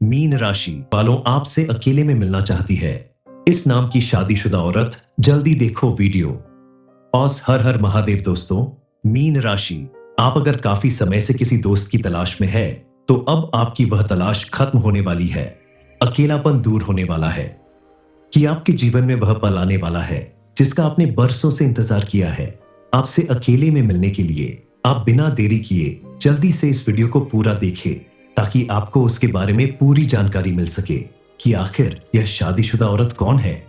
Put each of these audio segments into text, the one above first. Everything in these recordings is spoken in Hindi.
मीन राशि वालों आपसे अकेले में मिलना चाहती है। इस नाम की शादीशुदा औरत, जल्दी देखो वीडियो। और हर हर महादेव दोस्तों। मीन राशि, आप अगर काफी समय से किसी दोस्त की तलाश में है तो अब आपकी वह तलाश खत्म होने वाली है। अकेलापन दूर होने वाला है कि आपके जीवन में वह पल आने वाला है जिसका आपने बरसों से इंतजार किया है। आपसे अकेले में मिलने के लिए आप बिना देरी किए जल्दी से इस वीडियो को पूरा देखें ताकि आपको उसके बारे में पूरी जानकारी मिल सके कि आखिर यह शादीशुदा औरत कौन है,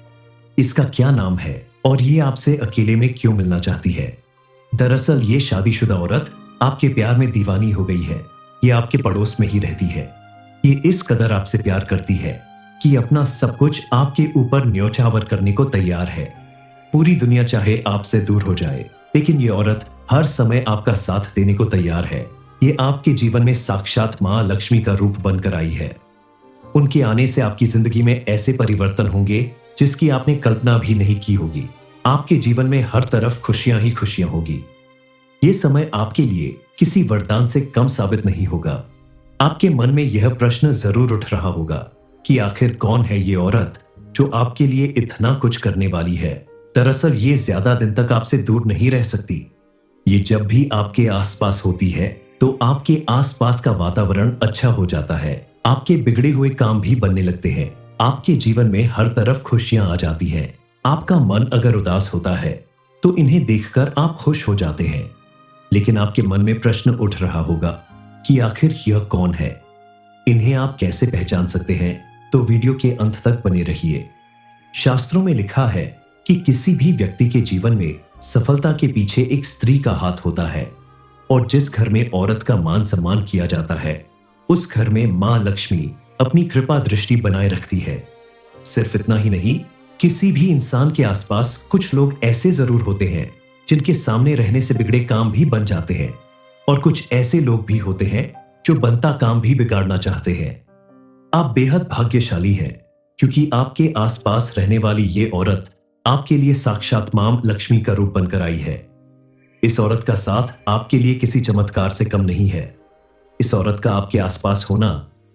इसका क्या नाम है और ये आपसे अकेले में क्यों मिलना चाहती है। दरअसल ये शादीशुदा औरत आपके प्यार में दीवानी हो गई है। ये आपके पड़ोस में ही रहती है। ये इस कदर आपसे प्यार करती है कि अपना सब कुछ आपके ऊपर न्योछावर करने को तैयार है। पूरी दुनिया चाहे आपसे दूर हो जाए, लेकिन ये औरत हर समय आपका साथ देने को तैयार है। ये आपके जीवन में साक्षात मां लक्ष्मी का रूप बनकर आई है। उनके आने से आपकी जिंदगी में ऐसे परिवर्तन होंगे जिसकी आपने कल्पना भी नहीं की होगी। आपके जीवन में हर तरफ खुशियां ही खुशियां होगी। ये समय आपके लिए किसी वरदान से कम साबित नहीं होगा। आपके मन में यह प्रश्न जरूर उठ रहा होगा कि आखिर कौन है ये औरत जो आपके लिए इतना कुछ करने वाली है। दरअसल ये ज्यादा दिन तक आपसे दूर नहीं रह सकती। ये जब भी आपके आसपास होती है तो आपके आसपास का वातावरण अच्छा हो जाता है। आपके बिगड़े हुए काम भी बनने लगते हैं। आपके जीवन में हर तरफ खुशियां आ जाती हैं। आपका मन अगर उदास होता है तो इन्हें देखकर आप खुश हो जाते हैं। लेकिन आपके मन में प्रश्न उठ रहा होगा कि आखिर यह कौन है, इन्हें आप कैसे पहचान सकते हैं। तो वीडियो के अंत तक बने रहिए। शास्त्रों में लिखा है कि किसी भी व्यक्ति के जीवन में सफलता के पीछे एक स्त्री का हाथ होता है और जिस घर में औरत का मान सम्मान किया जाता है उस घर में मां लक्ष्मी अपनी कृपा दृष्टि बनाए रखती है। सिर्फ इतना ही नहीं, किसी भी इंसान के आसपास कुछ लोग ऐसे जरूर होते हैं जिनके सामने रहने से बिगड़े काम भी बन जाते हैं और कुछ ऐसे लोग भी होते हैं जो बनता काम भी बिगाड़ना चाहते हैं। आप बेहद भाग्यशाली हैं क्योंकि आपके आसपास रहने वाली ये औरत आपके लिए साक्षात मां लक्ष्मी का रूप बनकर आई है। इस औरत का साथ आपके लिए किसी चमत्कार से कम नहीं है। इस औरत का आपके आसपास होना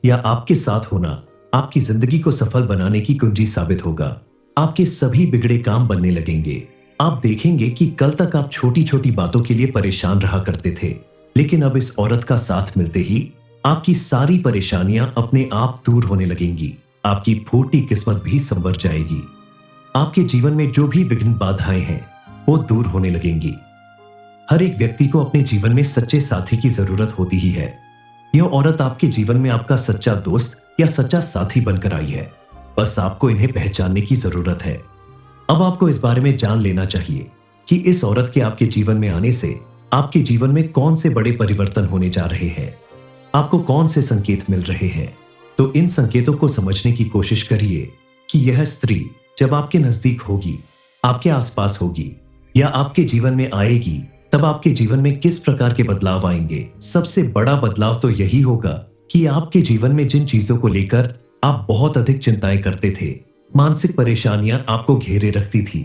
या आपके साथ होना आपकी जिंदगी को सफल बनाने की कुंजी साबित होगा। आपके सभी बिगड़े काम बनने लगेंगे। आप देखेंगे कि कल तक आप छोटी छोटी बातों के लिए परेशान रहा करते थे, लेकिन अब इस औरत का साथ मिलते ही आपकी सारी परेशानियां अपने आप दूर होने लगेंगी। आपकी फूटी किस्मत भी संवर जाएगी। आपके जीवन में जो भी विघ्न बाधाएं हैं वो दूर होने लगेंगी। हर एक व्यक्ति को अपने जीवन में सच्चे साथी की जरूरत होती ही है। यह औरत आपके जीवन में आपका सच्चा दोस्त या सच्चा साथी बनकर आई है। बस आपको इन्हें पहचानने की जरूरत है। अब आपको इस बारे में जान लेना चाहिए कि इस औरत के आपके जीवन में आने से आपके जीवन में कौन से बड़े परिवर्तन होने जा रहे हैं, आपको कौन से संकेत मिल रहे हैं। तो इन संकेतों को समझने की कोशिश करिए कि यह स्त्री जब आपके नजदीक होगी, आपके आसपास होगी या आपके जीवन में आएगी तब आपके जीवन में किस प्रकार के बदलाव आएंगे। सबसे बड़ा बदलाव तो यही होगा कि आपके जीवन में जिन चीजों को लेकर आप बहुत अधिक चिंताएं करते थे, मानसिक परेशानियां आपको घेरे रखती थी,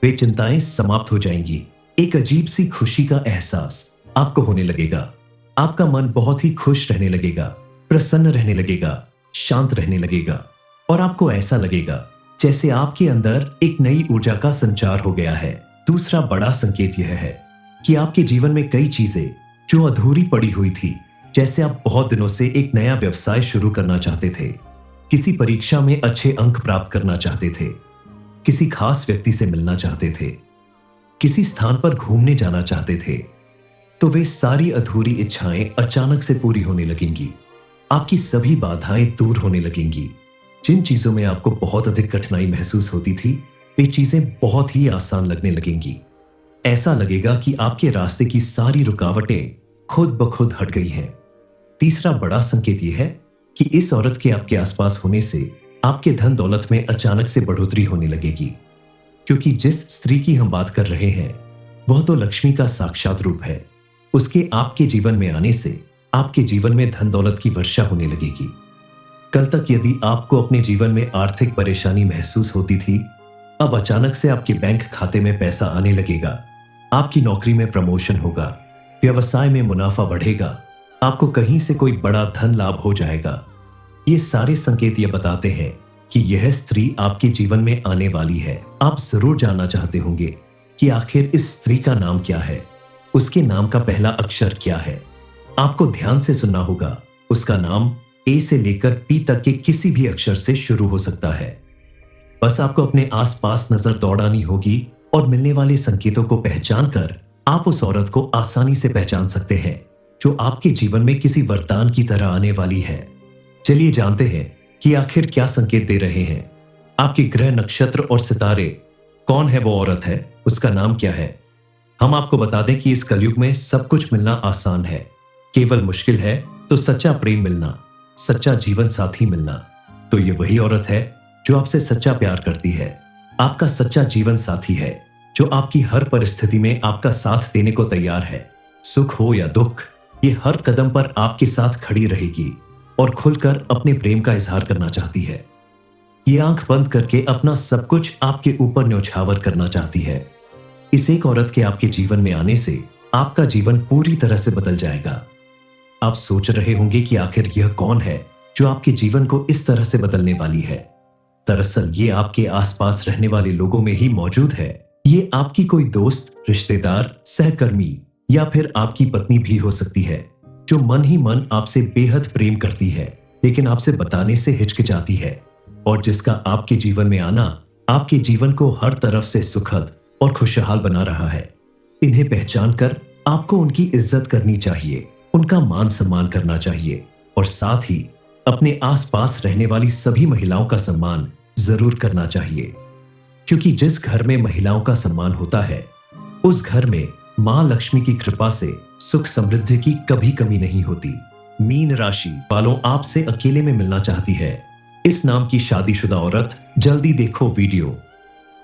वे चिंताएं समाप्त हो जाएंगी। एक अजीब सी खुशी का एहसास आपको होने लगेगा। आपका मन बहुत ही खुश रहने लगेगा, प्रसन्न रहने लगेगा, शांत रहने लगेगा और आपको ऐसा लगेगा जैसे आपके अंदर एक नई ऊर्जा का संचार हो गया है। दूसरा बड़ा संकेत यह है कि आपके जीवन में कई चीजें जो अधूरी पड़ी हुई थी, जैसे आप बहुत दिनों से एक नया व्यवसाय शुरू करना चाहते थे, किसी परीक्षा में अच्छे अंक प्राप्त करना चाहते थे, किसी खास व्यक्ति से मिलना चाहते थे, किसी स्थान पर घूमने जाना चाहते थे, तो वे सारी अधूरी इच्छाएं अचानक से पूरी होने लगेंगी। आपकी सभी बाधाएं दूर होने लगेंगी। जिन चीजों में आपको बहुत अधिक कठिनाई महसूस होती थी, वे चीजें बहुत ही आसान लगने लगेंगी। ऐसा लगेगा कि आपके रास्ते की सारी रुकावटें खुद ब खुद हट गई हैं। तीसरा बड़ा संकेत यह है कि इस औरत के आपके आसपास होने से आपके धन दौलत में अचानक से बढ़ोतरी होने लगेगी, क्योंकि जिस स्त्री की हम बात कर रहे हैं वह तो लक्ष्मी का साक्षात रूप है। उसके आपके जीवन में आने से आपके जीवन में धन दौलत की वर्षा होने लगेगी। कल तक यदि आपको अपने जीवन में आर्थिक परेशानी महसूस होती थी, अब अचानक से आपके बैंक खाते में पैसा आने लगेगा। आपकी नौकरी में प्रमोशन होगा, व्यवसाय में मुनाफा बढ़ेगा, आपको कहीं से कोई बड़ा धन लाभ हो जाएगा। ये सारे संकेत ये बताते हैं कि यह स्त्री आपके जीवन में आने वाली है। आप जरूर जानना चाहते होंगे कि आखिर इस स्त्री का नाम क्या है, उसके नाम का पहला अक्षर क्या है। आपको ध्यान से सुनना होगा। उसका नाम ए से लेकर पी तक के किसी भी अक्षर से शुरू हो सकता है। बस आपको अपने आसपास नजर दौड़ानी होगी और मिलने वाले संकेतों को पहचान कर आप उस औरत को आसानी से पहचान सकते हैं जो आपके जीवन में किसी वरदान की तरह आने वाली है। चलिए जानते हैं कि आखिर क्या संकेत दे रहे हैं आपके ग्रह, नक्षत्र और सितारे। कौन है वो औरत है, उसका नाम क्या है। हम आपको बता दें कि इस कलयुग में सब कुछ मिलना आसान है, केवल मुश्किल है तो सच्चा प्रेम मिलना, सच्चा जीवन साथी मिलना। तो ये वही औरत है जो आपसे सच्चा प्यार करती है, आपका सच्चा जीवन साथी है, जो आपकी हर परिस्थिति में आपका साथ देने को तैयार है। सुख हो या दुख, ये हर कदम पर आपके साथ खड़ी रहेगी और खुलकर अपने प्रेम का इजहार करना चाहती है। ये आंख बंद करके अपना सब कुछ आपके ऊपर न्यौछावर करना चाहती है। इस एक औरत के आपके जीवन में आने से आपका जीवन पूरी तरह से बदल जाएगा। आप सोच रहे होंगे कि आखिर यह कौन है जो आपके जीवन को इस तरह से बदलने वाली है। दरअसल ये आपके आसपास रहने वाले लोगों में ही मौजूद है। ये आपकी कोई दोस्त, रिश्तेदार, सहकर्मी या फिर आपकी पत्नी भी हो सकती है जो मन ही मन आपसे बेहद प्रेम करती है, लेकिन आपसे बताने से हिचकिचाती है, और जिसका आपके जीवन में आना आपके जीवन को हर तरफ से सुखद और खुशहाल बना रहा है। इन्हें पहचान कर आपको उनकी इज्जत करनी चाहिए, उनका मान सम्मान करना चाहिए और साथ ही अपने आसपास रहने वाली सभी महिलाओं का सम्मान जरूर करना चाहिए, क्योंकि जिस घर में महिलाओं का सम्मान होता है उस घर में मां लक्ष्मी की कृपा से सुख समृद्धि की कभी कमी नहीं होती। मीन राशि वालों, आपसे अकेले में मिलना चाहती है इस नाम की शादीशुदा औरत। जल्दी देखो वीडियो।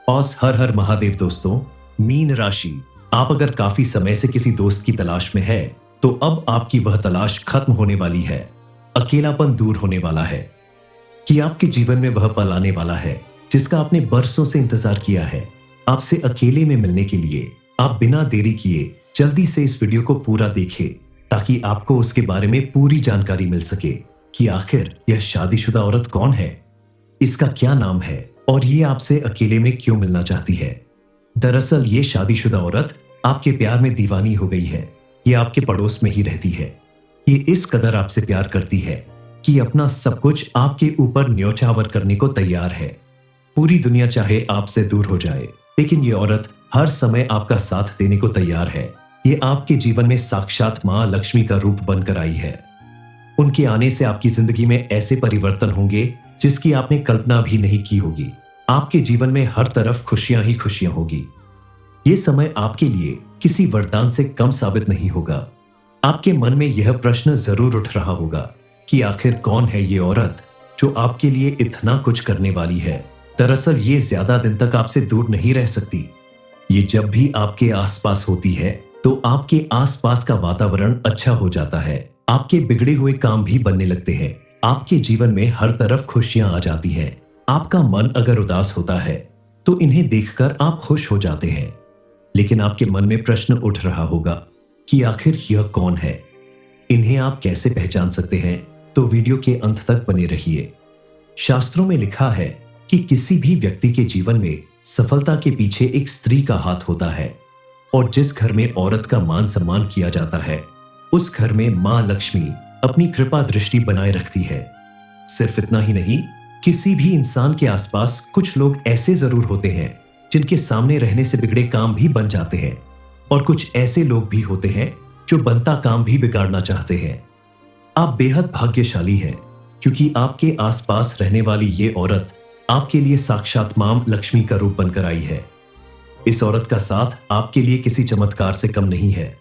और हर हर महादेव दोस्तों, मीन राशि, आप अगर काफी समय से किसी दोस्त की तलाश में है तो अब आपकी वह तलाश खत्म होने वाली है। अकेलापन दूर होने वाला है कि आपके जीवन में वह पल आने वाला है जिसका आपने बरसों से इंतजार किया है। आपसे अकेले में मिलने के लिए आप बिना देरी किए जल्दी से इस वीडियो को पूरा देखें ताकि आपको उसके बारे में पूरी जानकारी मिल सके कि आखिर यह शादीशुदा औरत कौन है, इसका क्या नाम है और ये आपसे अकेले में क्यों मिलना चाहती है। दरअसल ये शादीशुदा औरत आपके प्यार में दीवानी हो गई है। ये आपके पड़ोस में ही रहती है। ये इस कदर आपसे प्यार करती है कि अपना सब कुछ आपके ऊपर न्यौछावर करने को तैयार है। पूरी दुनिया चाहे आपसे दूर हो जाए, लेकिन ये औरत हर समय आपका साथ देने को तैयार है। ये आपके जीवन में साक्षात मां लक्ष्मी का रूप बनकर आई है। उनके आने से आपकी जिंदगी में ऐसे परिवर्तन होंगे जिसकी आपने कल्पना भी नहीं की होगी। आपके जीवन में हर तरफ खुशियां ही खुशियां होगी। ये समय आपके लिए किसी वरदान से कम साबित नहीं होगा। आपके मन में यह प्रश्न जरूर उठ रहा होगा कि आखिर कौन है ये औरत जो आपके लिए इतना कुछ करने वाली है। दरअसल ये ज्यादा दिन तक आपसे दूर नहीं रह सकती। ये जब भी आपके आसपास होती है तो आपके आसपास का वातावरण अच्छा हो जाता है। आपके बिगड़े हुए काम भी बनने लगते हैं। आपके जीवन में हर तरफ खुशियां आ जाती हैं। आपका मन अगर उदास होता है तो इन्हें देखकर आप खुश हो जाते हैं। लेकिन आपके मन में प्रश्न उठ रहा होगा कि आखिर यह कौन है, इन्हें आप कैसे पहचान सकते हैं। तो वीडियो के अंत तक बने रहिए। शास्त्रों में लिखा है कि किसी भी व्यक्ति के जीवन में सफलता के पीछे एक स्त्री का हाथ होता है, और जिस घर में औरत का मान सम्मान किया जाता है उस घर में मां लक्ष्मी अपनी कृपा दृष्टि बनाए रखती है। सिर्फ इतना ही नहीं, किसी भी इंसान के आसपास कुछ लोग ऐसे जरूर होते हैं जिनके सामने रहने से बिगड़े काम भी बन जाते हैं, और कुछ ऐसे लोग भी होते हैं जो बनता काम भी बिगाड़ना चाहते हैं। आप बेहद भाग्यशाली हैं क्योंकि आपके आसपास रहने वाली ये औरत आपके लिए साक्षात मां लक्ष्मी का रूप बनकर आई है। इस औरत का साथ आपके लिए किसी चमत्कार से कम नहीं है।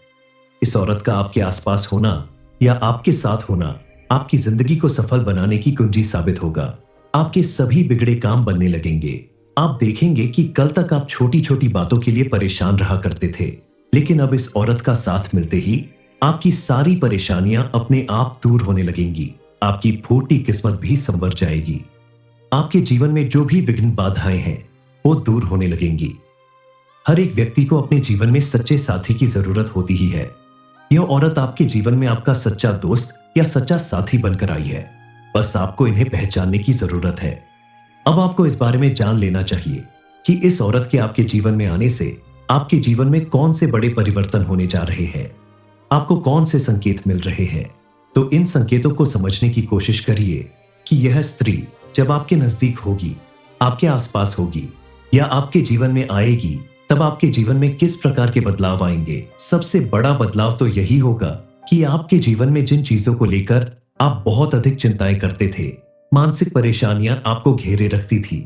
इस औरत का आपके आसपास होना या आपके साथ होना आपकी जिंदगी को सफल बनाने की कुंजी साबित होगा। आपके सभी बिगड़े काम बनने लगेंगे। आप देखेंगे कि कल तक आप छोटी छोटी बातों के लिए परेशान रहा करते थे, लेकिन अब इस औरत का साथ मिलते ही आपकी सारी परेशानियां अपने आप दूर होने लगेंगी। आपकी फूटी किस्मत भी संवर जाएगी। आपके जीवन में जो भी विघ्न बाधाएं हैं वो दूर होने लगेंगी। हर एक व्यक्ति को अपने जीवन में सच्चे साथी की जरूरत होती ही है। यह औरत आपके जीवन में आपका सच्चा दोस्त या सच्चा साथी बनकर आई है। बस आपको इन्हें पहचानने की जरूरत है। अब आपको इस बारे में जान लेना चाहिए कि इस औरत के आपके जीवन में आने से आपके जीवन में कौन से बड़े परिवर्तन होने जा रहे हैं, आपको कौन से संकेत मिल रहे हैं। तो इन संकेतों को समझने की कोशिश करिए कि यह स्त्री जब आपके नजदीक होगी, आपके आसपास होगी या आपके जीवन में आएगी, तब आपके जीवन में किस प्रकार के बदलाव आएंगे। सबसे बड़ा बदलाव तो यही होगा कि आपके जीवन में जिन चीजों को लेकर आप बहुत अधिक चिंताएं करते थे, मानसिक परेशानियां आपको घेरे रखती थी,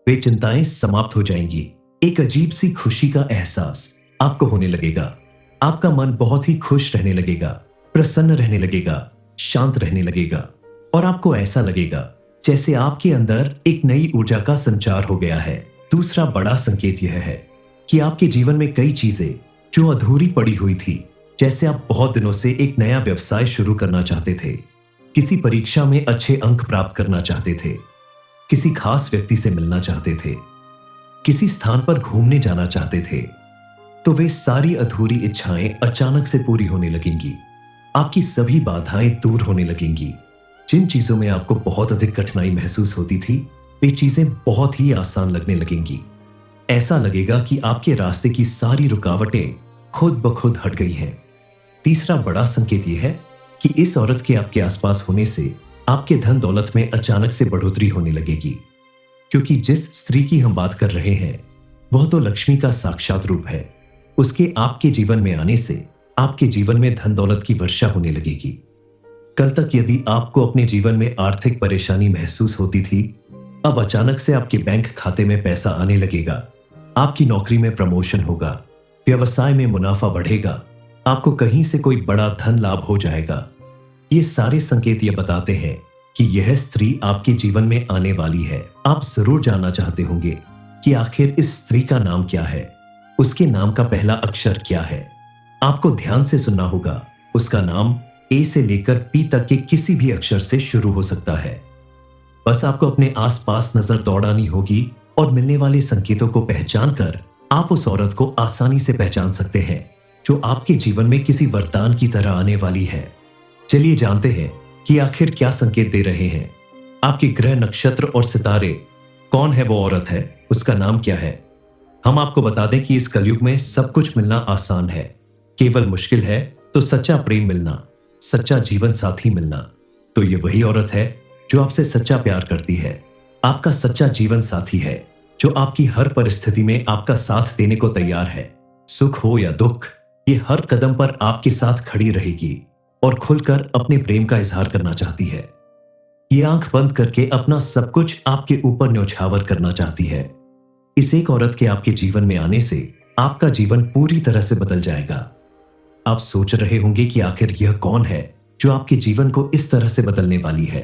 वे चिंताएं समाप्त हो जाएंगी। एक अजीब सी खुशी का एहसास आपको होने लगेगा। आपका मन बहुत ही खुश रहने लगेगा, प्रसन्न रहने लगेगा, शांत रहने लगेगा और आपको ऐसा लगेगा जैसे आपके अंदर एक नई ऊर्जा का संचार हो गया है। दूसरा बड़ा संकेत यह है कि आपके जीवन में कई चीजें जो अधूरी पड़ी हुई थी, जैसे आप बहुत दिनों से एक नया व्यवसाय शुरू करना चाहते थे, किसी परीक्षा में अच्छे अंक प्राप्त करना चाहते थे, किसी खास व्यक्ति से मिलना चाहते थे, किसी स्थान पर घूमने जाना चाहते थे, तो वे सारी अधूरी इच्छाएं अचानक से पूरी होने लगेंगी। आपकी सभी बाधाएं दूर होने लगेंगी। जिन चीजों में आपको बहुत अधिक कठिनाई महसूस होती थी, वे चीजें बहुत ही आसान लगने लगेंगी। ऐसा लगेगा कि आपके रास्ते की सारी रुकावटें खुद ब खुद हट गई हैं। तीसरा बड़ा संकेत यह है कि इस औरत के आपके आसपास होने से आपके धन दौलत में अचानक से बढ़ोतरी होने लगेगी, क्योंकि जिस स्त्री की हम बात कर रहे हैं वह तो लक्ष्मी का साक्षात रूप है। उसके आपके जीवन में आने से आपके जीवन में धन दौलत की वर्षा होने लगेगी। कल तक यदि आपको अपने जीवन में आर्थिक परेशानी महसूस होती थी, अब अचानक से आपके बैंक खाते में पैसा आने लगेगा। आपकी नौकरी में प्रमोशन होगा, व्यवसाय में मुनाफा बढ़ेगा, आपको कहीं से कोई बड़ा धन लाभ हो जाएगा। ये सारे संकेत ये बताते हैं कि यह स्त्री आपके जीवन में आने वाली है। आप जरूर जानना चाहते होंगे कि आखिर इस स्त्री का नाम क्या है, उसके नाम का पहला अक्षर क्या है। आपको ध्यान से सुनना होगा। उसका नाम ए से लेकर पी तक के किसी भी अक्षर से शुरू हो सकता है। बस आपको अपने आसपास नजर दौड़ानी होगी और मिलने वाले संकेतों को पहचान कर आप उस औरत को आसानी से पहचान सकते हैं जो आपके जीवन में किसी वरदान की तरह आने वाली है। चलिए जानते हैं कि आखिर क्या संकेत दे रहे हैं आपके ग्रह, नक्षत्र और सितारे। कौन है वो औरत है, उसका नाम क्या है। हम आपको बता दें कि इस कलयुग में सब कुछ मिलना आसान है, केवल मुश्किल है तो सच्चा प्रेम मिलना, सच्चा जीवन साथी मिलना। तो ये वही औरत है जो आपसे सच्चा प्यार करती है, आपका सच्चा जीवन साथी है, जो आपकी हर परिस्थिति में आपका साथ देने को तैयार है। सुख हो या दुख, ये हर कदम पर आपके साथ खड़ी रहेगी और खुलकर अपने प्रेम का इजहार करना चाहती है। ये आंख बंद करके अपना सब कुछ आपके ऊपर न्यौछावर करना चाहती है। इस एक औरत के आपके जीवन में आने से आपका जीवन पूरी तरह से बदल जाएगा। आप सोच रहे होंगे कि आखिर यह कौन है जो आपके जीवन को इस तरह से बदलने वाली है।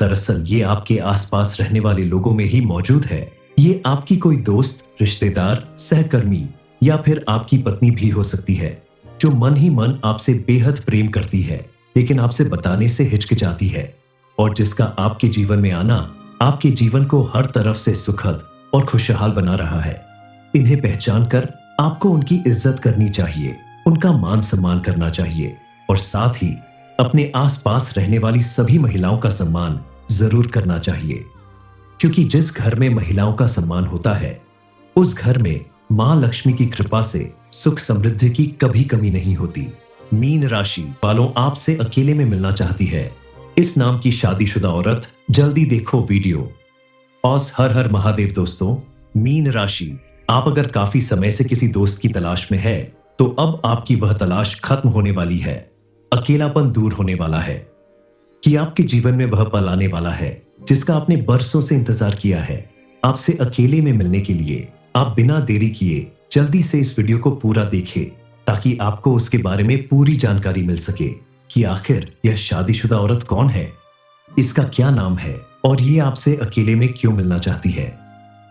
दरअसल ये आपके आसपास रहने वाले लोगों में ही मौजूद है। ये आपकी कोई दोस्त, रिश्तेदार, सहकर्मी या फिर आपकी पत्नी भी हो सकती है, जो मन ही मन आपसे बेहद प्रेम करती है, लेकिन आपसे बताने से हिचकिचाती है, और जिसका आपके जीवन में आना आपके जीवन को हर तरफ से सुखद और खुशहाल बना रहा है। इन्हें पहचान कर आपको उनकी इज्जत करनी चाहिए, उनका मान सम्मान करना चाहिए और साथ ही अपने आसपास रहने वाली सभी महिलाओं का सम्मान जरूर करना चाहिए, क्योंकि जिस घर में महिलाओं का सम्मान होता है उस घर में मां लक्ष्मी की कृपा से सुख समृद्धि की कभी कमी नहीं होती। मीन राशि वालों, आपसे अकेले में मिलना चाहती है इस नाम की शादीशुदा औरत। जल्दी देखो वीडियो। और हर हर महादेव दोस्तों। मीन राशि, आप अगर काफी समय से किसी दोस्त की तलाश में है तो अब आपकी वह तलाश खत्म होने वाली है। अकेलापन दूर होने वाला है कि आपके जीवन में वह पल आने वाला है जिसका आपने बरसों से इंतजार किया है। आपसे अकेले में मिलने के लिए आप बिना देरी किए जल्दी से इस वीडियो को पूरा देखें, ताकि आपको उसके बारे में पूरी जानकारी मिल सके कि आखिर यह शादीशुदा औरत कौन है, इसका क्या नाम है और ये आपसे अकेले में क्यों मिलना चाहती है।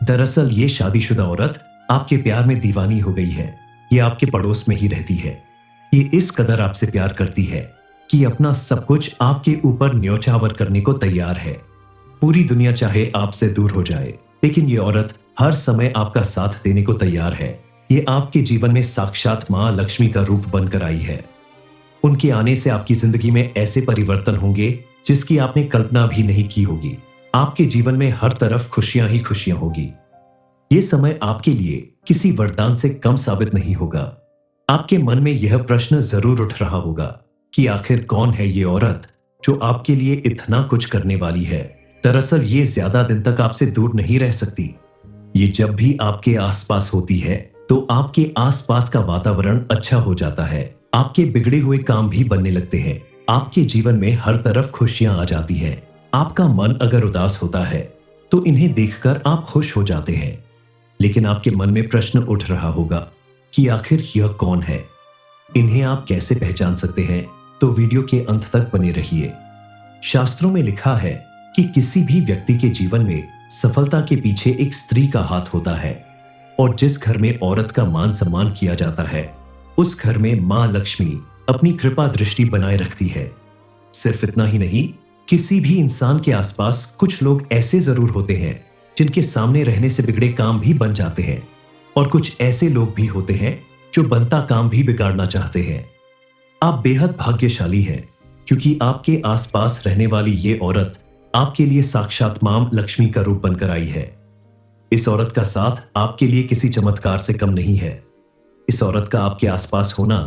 दरअसल ये शादीशुदा औरत आपके प्यार में दीवानी हो गई है। ये आपके पड़ोस में ही रहती है। ये इस कदर आपसे प्यार करती है कि अपना सब कुछ आपके ऊपर न्यौछावर करने को तैयार है। पूरी दुनिया चाहे आपसे दूर हो जाए, लेकिन ये औरत हर समय आपका साथ देने को तैयार है। ये आपके जीवन में साक्षात मां लक्ष्मी का रूप बनकर आई है। उनके आने से आपकी जिंदगी में ऐसे परिवर्तन होंगे जिसकी आपने कल्पना भी नहीं की होगी। आपके जीवन में हर तरफ खुशियां ही खुशियां होगी। ये समय आपके लिए किसी वरदान से कम साबित नहीं होगा। आपके मन में यह प्रश्न जरूर उठ रहा होगा कि आखिर कौन है ये औरत जो आपके लिए इतना कुछ करने वाली है। दरअसल ये ज्यादा दिन तक आपसे दूर नहीं रह सकती। ये जब भी आपके आसपास होती है तो आपके आसपास का वातावरण अच्छा हो जाता है। आपके बिगड़े हुए काम भी बनने लगते हैं। आपके जीवन में हर तरफ खुशियां आ जाती हैं। आपका मन अगर उदास होता है तो इन्हें देखकर आप खुश हो जाते हैं। लेकिन आपके मन में प्रश्न उठ रहा होगा कि आखिर यह कौन है, इन्हें आप कैसे पहचान सकते हैं? तो वीडियो के अंत तक बने रहिए। शास्त्रों में लिखा है कि किसी भी व्यक्ति के जीवन में सफलता के पीछे एक स्त्री का हाथ होता है, और जिस घर में औरत का मान सम्मान किया जाता है उस घर में मां लक्ष्मी अपनी कृपा दृष्टि बनाए रखती है। सिर्फ इतना ही नहीं, किसी भी इंसान के आसपास कुछ लोग ऐसे जरूर होते हैं जिनके सामने रहने से बिगड़े काम भी बन जाते हैं, और कुछ ऐसे लोग भी होते हैं जो बनता काम भी बिगाड़ना चाहते हैं। आप बेहद भाग्यशाली हैं क्योंकि आपके आसपास रहने वाली ये औरत आपके लिए साक्षात मां लक्ष्मी का रूप बनकर आई है। इस औरत का साथ आपके लिए किसी चमत्कार से कम नहीं है। इस औरत का आपके आसपास होना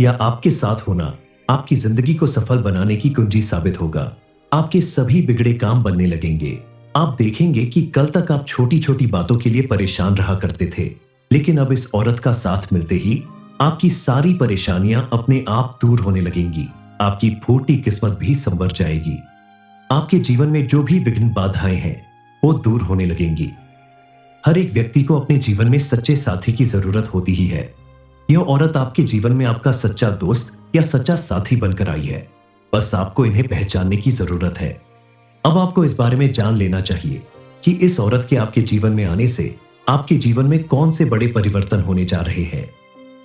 या आपके साथ होना आपकी जिंदगी को सफल बनाने की कुंजी साबित होगा। आपके सभी बिगड़े काम बनने लगेंगे। आप देखेंगे कि कल तक आप छोटी छोटी बातों के लिए परेशान रहा करते थे, लेकिन अब इस औरत का साथ मिलते ही आपकी सारी परेशानियां अपने आप दूर होने लगेंगी। आपकी फूटी किस्मत भी संवर जाएगी। आपके जीवन में जो भी विघ्न बाधाएं हैं वो दूर होने लगेंगी। हर एक व्यक्ति को अपने जीवन में सच्चे साथी की जरूरत होती ही है। यह औरत आपके जीवन में आपका सच्चा दोस्त या सच्चा साथी बनकर आई है। बस आपको इन्हें पहचानने की जरूरत है। अब आपको इस बारे में जान लेना चाहिए कि इस औरत के आपके जीवन में आने से आपके जीवन में कौन से बड़े परिवर्तन होने जा रहे हैं,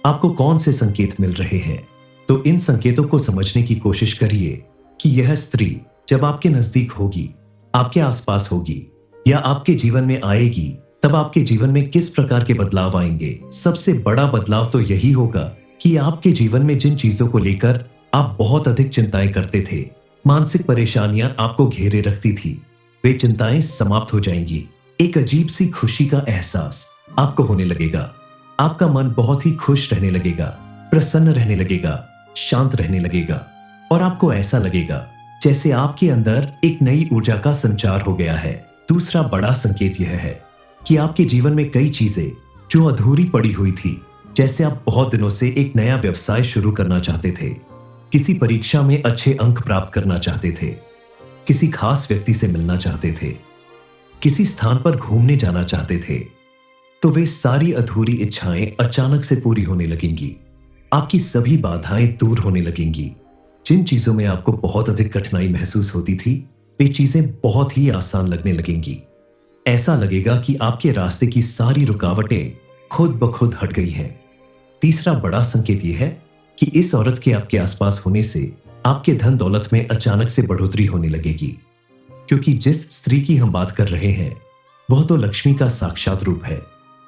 आपको कौन से संकेत मिल रहे हैं। तो इन संकेतों को समझने की कोशिश करिए कि यह स्त्री जब आपके नजदीक होगी, आपके आसपास होगी या आपके जीवन में आएगी, तब आपके जीवन में किस प्रकार के बदलाव आएंगे। सबसे बड़ा बदलाव तो यही होगा कि आपके जीवन में जिन चीजों को लेकर आप बहुत अधिक चिंताएं करते थे, मानसिक परेशानियां आपको घेरे रखती थी, वे चिंताएं समाप्त हो जाएंगी। एक अजीब सी खुशी का एहसास आपको होने लगेगा। आपका मन बहुत ही खुश रहने लगेगा, प्रसन्न रहने लगेगा, शांत रहने लगेगा, और आपको ऐसा लगेगा जैसे आपके अंदर एक नई ऊर्जा का संचार हो गया है। दूसरा बड़ा संकेत यह है कि आपके जीवन में कई चीजें जो अधूरी पड़ी हुई थी, जैसे आप बहुत दिनों से एक नया व्यवसाय शुरू करना चाहते थे, किसी परीक्षा में अच्छे अंक प्राप्त करना चाहते थे, किसी खास व्यक्ति से मिलना चाहते थे, किसी स्थान पर घूमने जाना चाहते थे, तो वे सारी अधूरी इच्छाएं अचानक से पूरी होने लगेंगी। आपकी सभी बाधाएं दूर होने लगेंगी। जिन चीजों में आपको बहुत अधिक कठिनाई महसूस होती थी, वे चीजें बहुत ही आसान लगने लगेंगी। ऐसा लगेगा कि आपके रास्ते की सारी रुकावटें खुद ब खुद हट गई हैं। तीसरा बड़ा संकेत यह है कि इस औरत के आपके आसपास होने से आपके धन दौलत में अचानक से बढ़ोतरी होने लगेगी, क्योंकि जिस स्त्री की हम बात कर रहे हैं वह तो लक्ष्मी का साक्षात रूप है।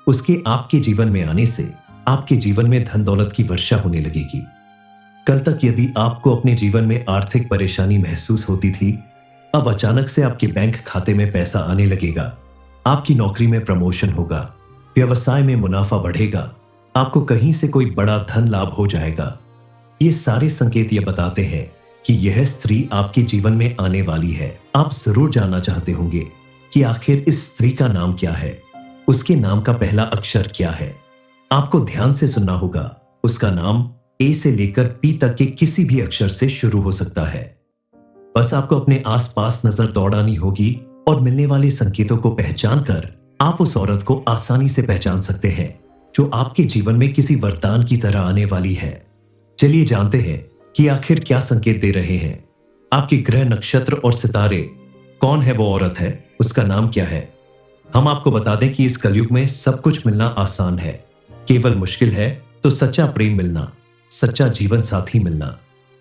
उसके आपके जीवन में आने से आपके जीवन में धन दौलत की वर्षा होने लगेगी। कल तक यदि आपको अपने जीवन में आर्थिक परेशानी महसूस होती थी, अब अचानक से आपके बैंक खाते में पैसा आने लगेगा। आपकी नौकरी में प्रमोशन होगा, व्यवसाय में मुनाफा बढ़ेगा, आपको कहीं से कोई बड़ा धन लाभ हो जाएगा। ये सारे संकेत ये बताते हैं कि यह स्त्री आपके जीवन में आने वाली है। आप जरूर जानना चाहते होंगे कि आखिर इस स्त्री का नाम क्या है, उसके नाम का पहला अक्षर क्या है। आपको ध्यान से सुनना होगा। उसका नाम ए से लेकर पी तक के किसी भी अक्षर से शुरू हो सकता है। बस आपको अपने आसपास नजर दौड़ानी होगी और मिलने वाले संकेतों को पहचान कर आप उस औरत को आसानी से पहचान सकते हैं जो आपके जीवन में किसी वरदान की तरह आने वाली है। चलिए जानते हैं कि आखिर क्या संकेत दे रहे हैं आपके ग्रह, नक्षत्र और सितारे। कौन है वो औरत है, उसका नाम क्या है। हम आपको बता दें कि इस कलयुग में सब कुछ मिलना आसान है, केवल मुश्किल है तो सच्चा प्रेम मिलना, सच्चा जीवन साथी मिलना।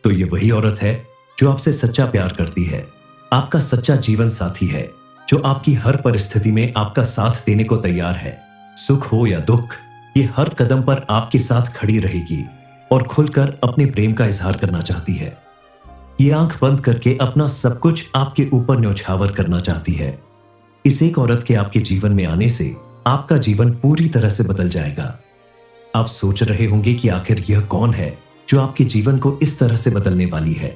तो ये वही औरत है जो आपसे सच्चा प्यार करती है, आपका सच्चा जीवन साथी है, जो आपकी हर परिस्थिति में आपका साथ देने को तैयार है। सुख हो या दुख, ये हर कदम पर आपके साथ खड़ी रहेगी और खुलकर अपने प्रेम का इजहार करना चाहती है। ये आंख बंद करके अपना सब कुछ आपके ऊपर न्यौछावर करना चाहती है। इस एक औरत के आपके जीवन में आने से आपका जीवन पूरी तरह से बदल जाएगा। आप सोच रहे होंगे कि आखिर यह कौन है जो आपके जीवन को इस तरह से बदलने वाली है।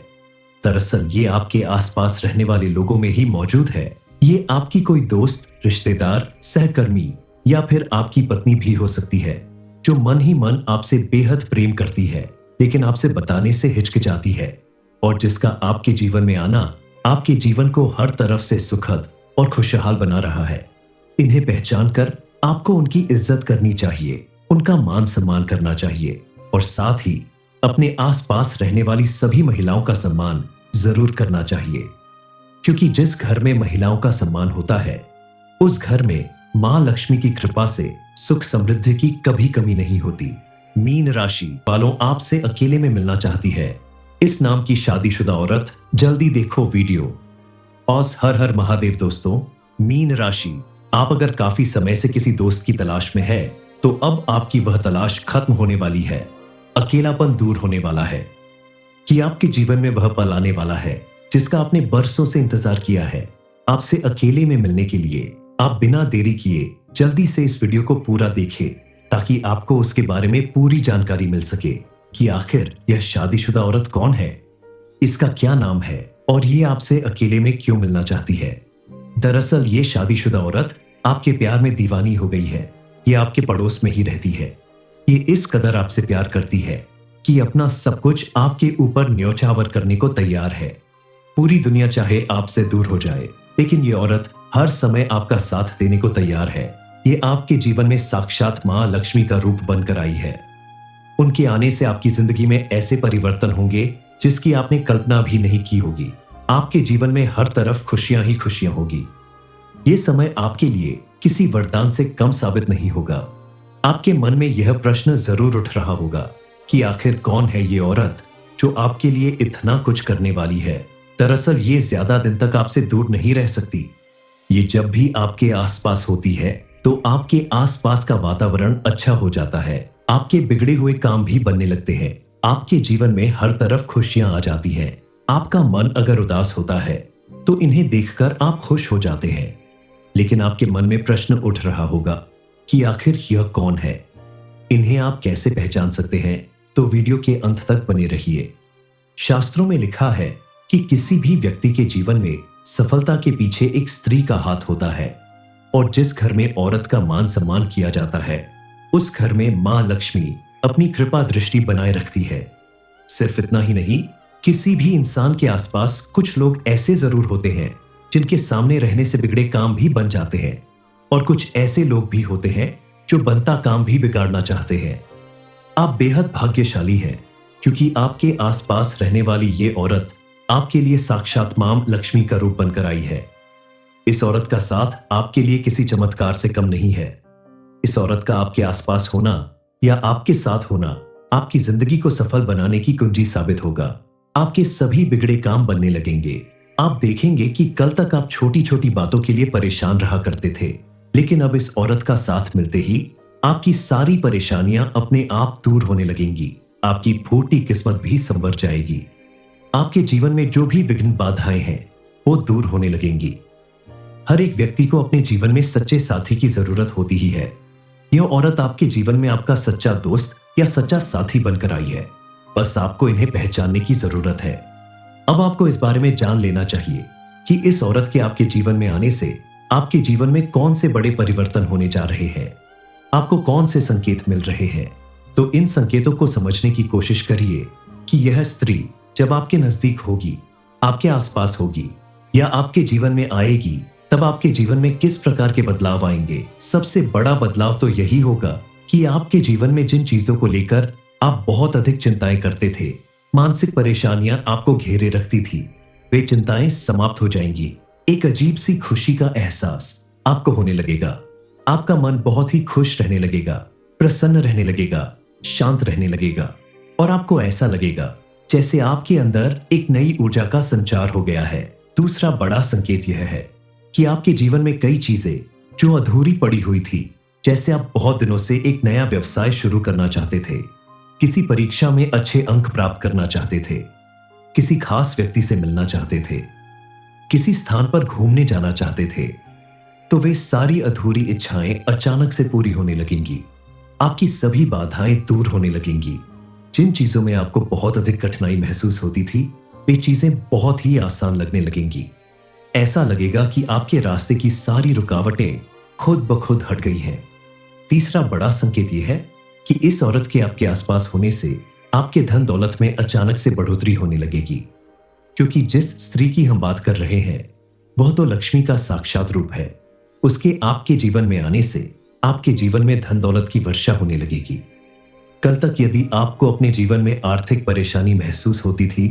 दरअसल ये आपके आसपास रहने वाले लोगों में ही मौजूद है। ये आपकी कोई दोस्त, रिश्तेदार, सहकर्मी या फिर आपकी पत्नी भी हो सकती है, जो मन ही मन आपसे बेहद प्रेम करती है, लेकिन आपसे बताने से हिचकिचाती है, और जिसका आपके जीवन में आना आपके जीवन को हर तरफ से सुखद और खुशहाल बना रहा है। इन्हें पहचान कर आपको उनकी इज्जत करनी चाहिए, उनका मान सम्मान करना चाहिए, और साथ ही अपने आसपास रहने वाली सभी महिलाओं का सम्मान जरूर करना चाहिए, क्योंकि जिस घर में महिलाओं का सम्मान होता है, उस घर में मां लक्ष्मी की कृपा से सुख समृद्धि की कभी कमी नहीं होती। मीन राशि वालों, आपसे अकेले में मिलना चाहती है इस नाम की शादीशुदा औरत। जल्दी देखो वीडियो। और हर हर महादेव दोस्तों। मीन राशि, आप अगर काफी समय से किसी दोस्त की तलाश में है, तो अब आपकी वह तलाश खत्म होने वाली है। अकेलापन दूर होने वाला है कि आपके जीवन में वह पल आने वाला है जिसका आपने बरसों से इंतजार किया है। आपसे अकेले में मिलने के लिए आप बिना देरी किए जल्दी से इस वीडियो को पूरा देखें, ताकि आपको उसके बारे में पूरी जानकारी मिल सके कि आखिर यह शादीशुदा औरत कौन है, इसका क्या नाम है और ये आपसे अकेले में क्यों मिलना चाहती है। दरअसल ये शादीशुदा औरत आपके प्यार में दीवानी हो गई है। ये आपके पड़ोस में ही रहती है। ये इस कदर आपसे प्यार करती है कि अपना सब कुछ आपके ऊपर न्यौछावर करने को तैयार है। पूरी दुनिया चाहे आपसे दूर हो जाए, लेकिन ये औरत हर समय आपका साथ देने को तैयार है। ये आपके जीवन में साक्षात मां लक्ष्मी का रूप बनकर आई है। उनके आने से आपकी जिंदगी में ऐसे परिवर्तन होंगे जिसकी आपने कल्पना भी नहीं की होगी। आपके जीवन में हर तरफ खुशियां ही खुशियां होगी। ये समय आपके लिए किसी वरदान से कम साबित नहीं होगा। आपके मन में यह प्रश्न जरूर उठ रहा होगा कि आखिर कौन है ये औरत जो आपके लिए इतना कुछ करने वाली है। दरअसल ये ज्यादा दिन तक आपसे दूर नहीं रह सकती। ये जब भी आपके आसपास होती है तो आपके आसपास का वातावरण अच्छा हो जाता है। आपके बिगड़े हुए काम भी बनने लगते हैं। आपके जीवन में हर तरफ खुशियां आ जाती हैं। आपका मन अगर उदास होता है तो इन्हें देखकर आप खुश हो जाते हैं। लेकिन आपके मन में प्रश्न उठ रहा होगा कि आखिर यह कौन है, इन्हें आप कैसे पहचान सकते हैं। तो वीडियो के अंत तक बने रहिए। शास्त्रों में लिखा है कि किसी भी व्यक्ति के जीवन में सफलता के पीछे एक स्त्री का हाथ होता है, और जिस घर में औरत का मान सम्मान किया जाता है, उस घर में मां लक्ष्मी अपनी कृपा दृष्टि बनाए रखती है। सिर्फ इतना ही नहीं, किसी भी इंसान के आसपास कुछ लोग ऐसे जरूर होते हैं जिनके सामने रहने से बिगड़े काम भी बन जाते हैं, और कुछ ऐसे लोग भी होते हैं जो बनता काम भी बिगाड़ना चाहते हैं। आप बेहद भाग्यशाली हैं, क्योंकि आपके आसपास रहने वाली ये औरत आपके लिए साक्षात मां लक्ष्मी का रूप बनकर आई है। इस औरत का साथ आपके लिए किसी चमत्कार से कम नहीं है। इस औरत का आपके आसपास होना या आपके साथ होना आपकी जिंदगी को सफल बनाने की कुंजी साबित होगा। आपके सभी बिगड़े काम बनने लगेंगे। आप देखेंगे कि कल तक आप छोटी छोटी बातों के लिए परेशान रहा करते थे, लेकिन अब इस औरत का साथ मिलते ही आपकी सारी परेशानियां अपने आप दूर होने लगेंगी। आपकी फूटी किस्मत भी संवर जाएगी। आपके जीवन में जो भी विघ्न बाधाएं हैं वो दूर होने लगेंगी। हर एक व्यक्ति को अपने जीवन में सच्चे साथी की जरूरत होती ही है। यह औरत आपके जीवन में आपका सच्चा दोस्त या सच्चा साथी बनकर आई है। बस आपको इन्हें पहचानने की जरूरत है। अब आपको इस बारे में जान लेना चाहिए कि इस औरत के आपके जीवन में आने से आपके जीवन में कौन से बड़े परिवर्तन होने जा रहे हैं, आपको कौन से संकेत मिल रहे हैं। तो इन संकेतों को समझने की कोशिश करिए कि यह स्त्री जब आपके नजदीक होगी, आपके आसपास होगी या आपके जीवन में आएगी, तब आपके जीवन में किस प्रकार के बदलाव आएंगे। सबसे बड़ा बदलाव तो यही होगा कि आपके जीवन में जिन चीजों को लेकर आप बहुत अधिक चिंताएं करते थे, मानसिक परेशानियां आपको घेरे रखती थी, वे चिंताएं समाप्त हो जाएंगी। एक अजीब सी खुशी का एहसास आपको होने लगेगा। आपका मन बहुत ही खुश रहने लगेगा, प्रसन्न रहने लगेगा, शांत रहने लगेगा, और आपको ऐसा लगेगा जैसे आपके अंदर एक नई ऊर्जा का संचार हो गया है। दूसरा बड़ा संकेत यह है कि आपके जीवन में कई चीजें जो अधूरी पड़ी हुई थी, जैसे आप बहुत दिनों से एक नया व्यवसाय शुरू करना चाहते थे, किसी परीक्षा में अच्छे अंक प्राप्त करना चाहते थे, किसी खास व्यक्ति से मिलना चाहते थे, किसी स्थान पर घूमने जाना चाहते थे, तो वे सारी अधूरी इच्छाएं अचानक से पूरी होने लगेंगी। आपकी सभी बाधाएं दूर होने लगेंगी। जिन चीजों में आपको बहुत अधिक कठिनाई महसूस होती थी, वे चीजें बहुत ही आसान लगने लगेंगी। ऐसा लगेगा कि आपके रास्ते की सारी रुकावटें खुद ब खुद हट गई हैं। तीसरा बड़ा संकेत यह है कि इस औरत के आपके आसपास होने से आपके धन दौलत में अचानक से बढ़ोतरी होने लगेगी, क्योंकि जिस स्त्री की हम बात कर रहे हैं वह तो लक्ष्मी का साक्षात रूप है। उसके आपके जीवन में आने से आपके जीवन में धन दौलत की वर्षा होने लगेगी। कल तक यदि आपको अपने जीवन में आर्थिक परेशानी महसूस होती थी,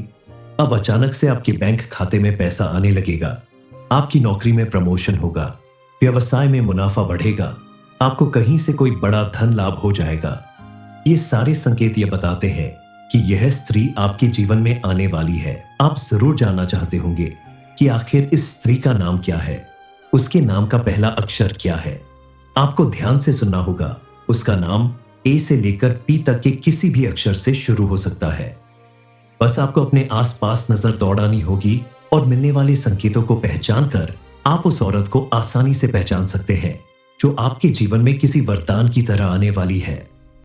अब अचानक से आपके बैंक खाते में पैसा आने लगेगा। आपकी नौकरी में प्रमोशन होगा, व्यवसाय में मुनाफा बढ़ेगा, आपको कहीं से कोई बड़ा धन लाभ हो जाएगा। ये सारे संकेत ये बताते हैं कि यह स्त्री आपके जीवन में आने वाली है। आप जरूर जानना चाहते होंगे कि आखिर इस स्त्री का नाम क्या है, उसके नाम का पहला अक्षर क्या है। आपको ध्यान से सुनना होगा। उसका नाम ए से लेकर पी तक के किसी भी अक्षर से शुरू हो सकता है। बस आपको अपने आसपास नजर दौड़ानी होगी और मिलने वाले संकेतों को पहचान कर आप उस औरत को आसानी से पहचान सकते हैं जो आपके जीवन में किसी वरदान की तरह आने वाली है।